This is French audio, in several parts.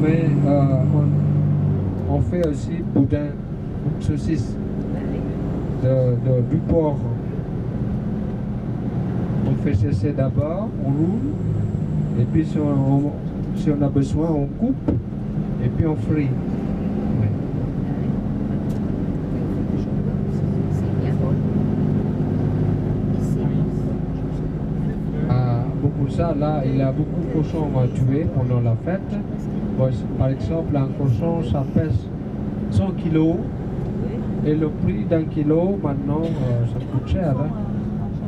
Mais on fait aussi boudin, saucisse du porc. On fait sécher d'abord, on roule, et puis si on a besoin, on coupe, et puis on frit. Oui. Beaucoup ça, là, il y a beaucoup de cochons à tuer pendant la fête. Bon, par exemple, un cochon, ça pèse 100 kilos, et le prix d'un kilo, maintenant, ça coûte cher. Hein?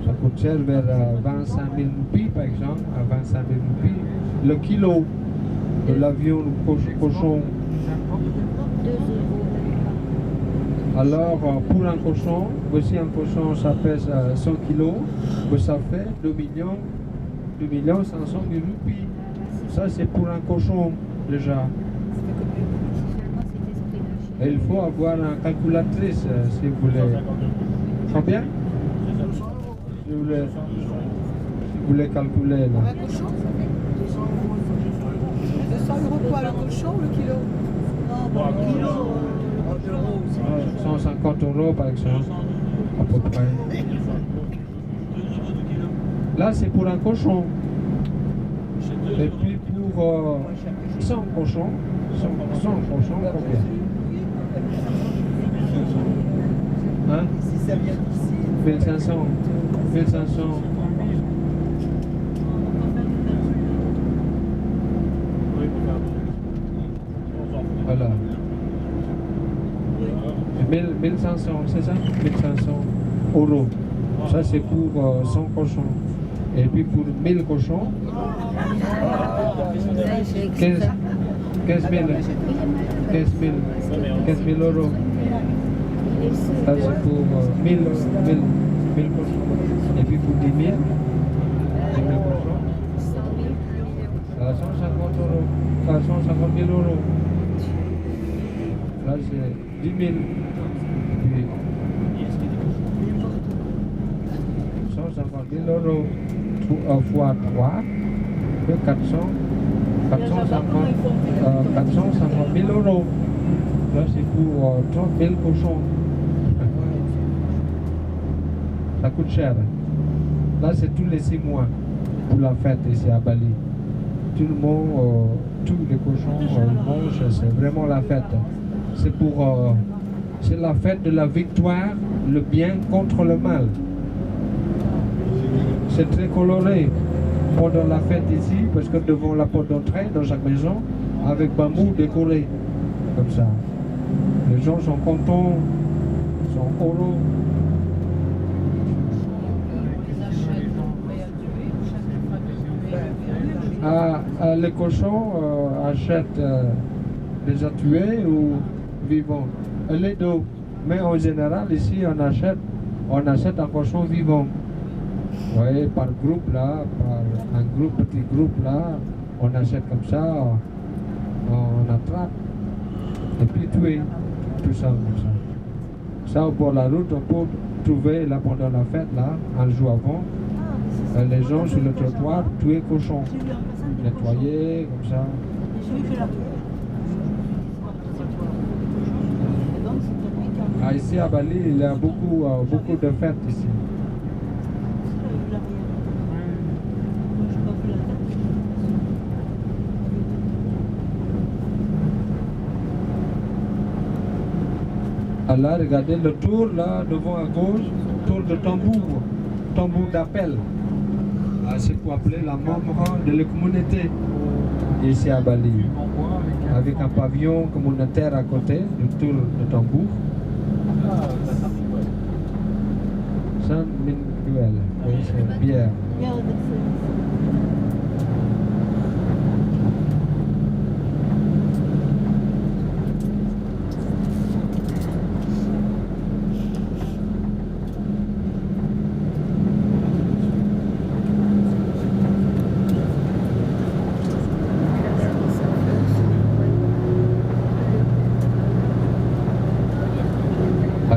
Ça coûte cher vers 25 000 roupies, par exemple, à 25 000 roupies. Le kilo de l'avion cochon. Alors, pour un cochon, si un cochon, ça pèse 100 kilos, ça fait 2 500 000 roupies. Ça, c'est pour un cochon, déjà. Et il faut avoir une calculatrice, si vous voulez. Combien? Si vous voulez calculer, là. Un cochon 200 € quoi, le cochon ou le kilo? Non, le kilo, 150 € par exemple, à peu près. Là, c'est pour un cochon. Et puis pour 100 cochons, 100 cochons, combien? Hein? 1500. 1500. Voilà. 1500, c'est ça? 1500 €. Ça, c'est pour 100 cochons. Et puis pour 1000 cochons, 15 000. 15 000 €. Ça, c'est pour 1000 cochons. Et puis pour 10 000, 10 000 cochons, 150 €. 150 000 €. Là, c'est 10 000. Puis 150 000 € fois 3, de 450 000 €. Là, c'est pour 30 000 cochons. Ça coûte cher. Là, c'est tous les 6 mois pour la fête ici à Bali. Tout le monde, tous les cochons mangent, c'est vraiment la fête. C'est la fête de la victoire, le bien contre le mal. C'est très coloré pendant la fête ici, parce que devant la porte d'entrée, dans chaque maison, avec bambou décoré, comme ça. Les gens sont contents, sont heureux. Les cochons achètent déjà tués ou vivants. Les deux. Mais en général, ici, on achète un cochon vivant. Vous voyez, par groupe là, par un petit groupe là, on achète comme ça, on attrape, et puis tuer, tout ça comme ça. Ça, au bord de la route, on peut trouver là pendant la fête, là, un jour avant, les gens sur le trottoir tuer cochons, nettoyer, comme ça. Ici à Bali, il y a beaucoup de fêtes ici. Là, regardez le tour, là, devant à gauche, tour de tambour d'appel. C'est pour appeler la membre de la communauté ici à Bali. Avec un pavillon communautaire à côté, du tour de tambour. San Miguel, oui, c'est bière.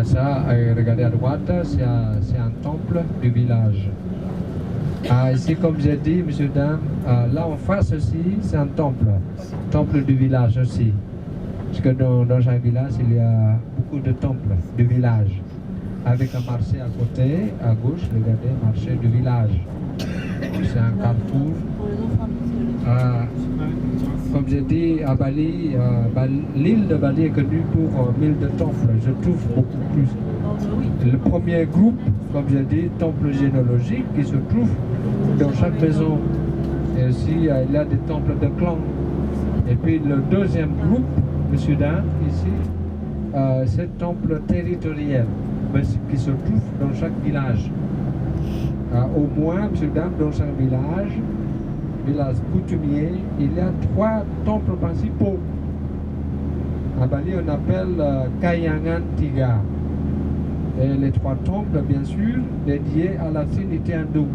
Ça, regardez à droite, c'est un temple du village. Ici, comme j'ai dit, monsieur, dame, là en face aussi, c'est un temple du village aussi. Parce que dans chaque village, il y a beaucoup de temples du village. Avec un marché à côté, à gauche, regardez, marché du village. C'est un carrefour. Comme j'ai dit, à Bali, l'île de Bali est connue pour 1000 de temples. Je trouve beaucoup plus. Le premier groupe, comme j'ai dit, temple généalogique qui se trouve dans chaque maison. Et aussi, il y a des temples de clans. Et puis le deuxième groupe, monsieur Dan, ici, c'est le temple territorial qui se trouve dans chaque village. Au moins, monsieur Dan, dans chaque village coutumier, il y a 3 temples principaux. À Bali, on appelle Kayangan Tiga. Et les 3 temples, bien sûr, dédiés à la Trinité hindoue.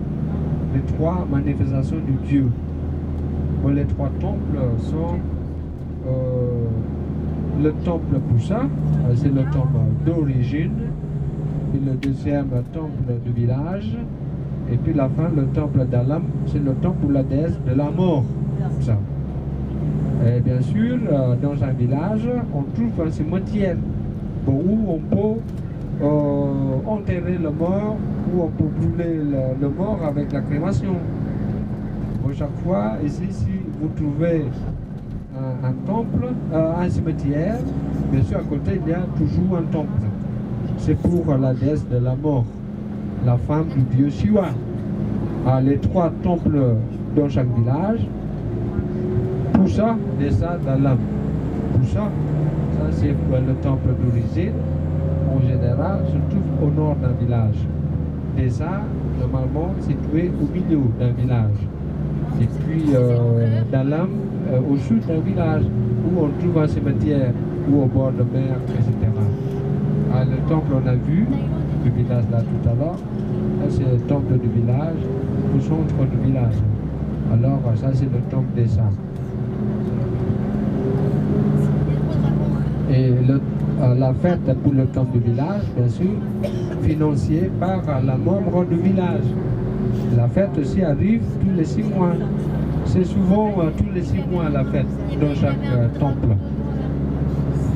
Les 3 manifestations du Dieu. Bon, les 3 temples sont le temple Pusa, c'est le temple d'origine, puis le deuxième temple du village, et puis la fin, le temple d'Alam, c'est le temple pour la déesse de la mort. Ça. Et bien sûr, dans un village, on trouve un cimetière où on peut enterrer le mort, où on peut brûler le mort avec la crémation. Bon, chaque fois, ici, si vous trouvez un temple, un cimetière, bien sûr, à côté, il y a toujours un temple. C'est pour la déesse de la mort, la femme du dieu Shiva. Les 3 temples dans chaque village. Pusa, Desa, Dalam. Pusa, ça c'est le temple d'origine. En général, se trouve au nord d'un village. Desa, normalement, situé au milieu d'un village. Et puis Dalam, au sud d'un village, où on trouve un cimetière, ou au bord de mer, etc. Le temple, on a vu, le village là tout à l'heure, c'est le temple du village, au centre du village. Alors, ça c'est le temple des saints. Et la fête pour le temple du village, bien sûr, financée par la membre du village. La fête aussi arrive tous les 6 mois. C'est souvent tous les 6 mois la fête dans chaque temple.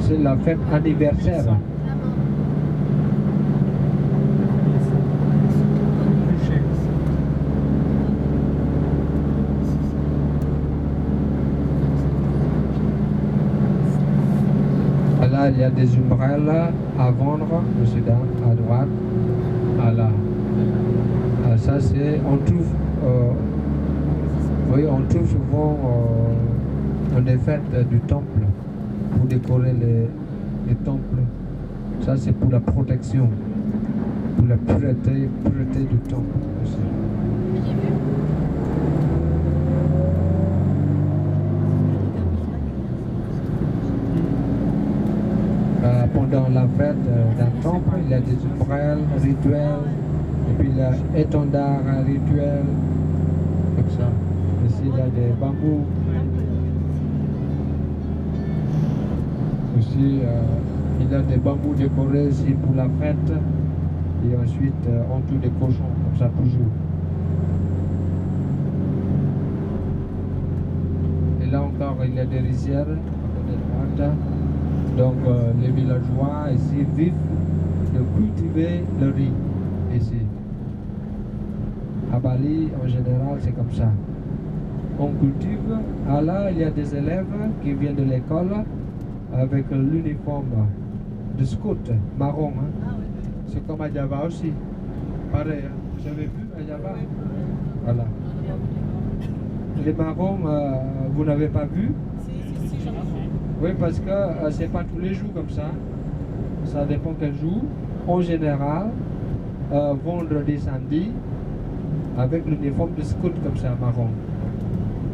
C'est la fête anniversaire. Là, il y a des umbrelles à vendre, monsieur dame, à droite. Voilà. Ça c'est, on trouve souvent des fêtes du temple pour décorer les temples. Ça c'est pour la protection, pour la pureté du temple aussi. Pendant la fête d'un temple, il y a des ombrelles rituelles, et puis il y a étendards rituels, comme ça. Ici, il y a des bambous. Aussi, il y a des bambous décorés ici pour la fête, et ensuite, on tue des cochons, comme ça, toujours. Et là encore, il y a des rizières, à côté de droite. Donc les villageois ici vivent de cultiver le riz ici. À Bali, en général, c'est comme ça. On cultive. Là, il y a des élèves qui viennent de l'école avec l'uniforme de scout marron. Hein. C'est comme à Java aussi. Pareil, hein. Vous avez vu à Java? Voilà. Les marrons, vous n'avez pas vu? Oui, parce que c'est pas tous les jours comme ça. Ça dépend quel jour. En général, vendredi, samedi, avec l'uniforme de scout comme ça, marron.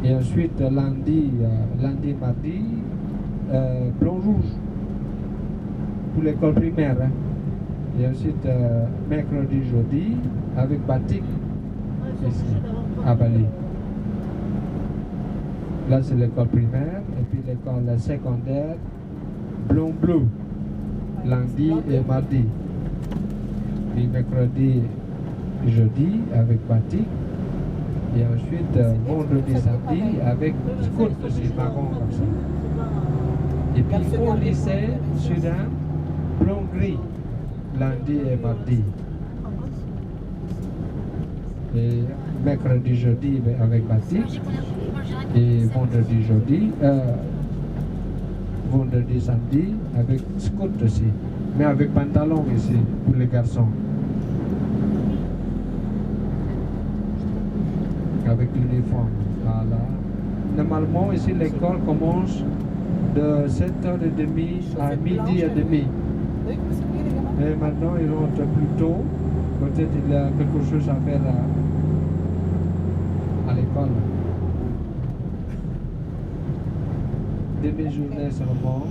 Et ensuite, lundi, mardi, blanc-rouge pour l'école primaire. Hein. Et ensuite, mercredi, jeudi, avec batik ici, à Bali. Là, c'est l'école primaire, et puis l'école secondaire, blanc-bleu, lundi et mardi. Puis mercredi et jeudi, avec batik. Et ensuite, vendredi, samedi, avec scout aussi, marron comme ça. Et puis au lycée, Soudan, blanc gris, lundi et mardi. Et mercredi, jeudi avec batik. Et vendredi, samedi avec scout aussi. Mais avec pantalon ici, pour les garçons. Avec l'uniforme. Voilà. Normalement, ici, l'école commence de 7h30 à midi et demi. Et maintenant, ils rentrent plus tôt. Peut-être qu'il y a quelque chose à faire à l'école. Demi-journée seulement.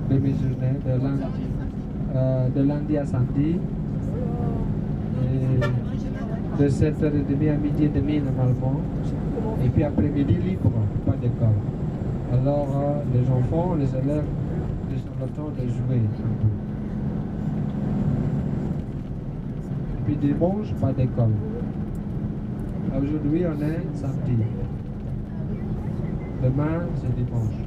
Demi-journée de lundi à samedi. Et de 7h30 à midi et demi normalement. Et puis après-midi libre, pas d'école. Alors les enfants, les élèves, ils ont le temps de jouer un peu. Et puis dimanche, pas d'école. Aujourd'hui, on est samedi. Demain, c'est dimanche.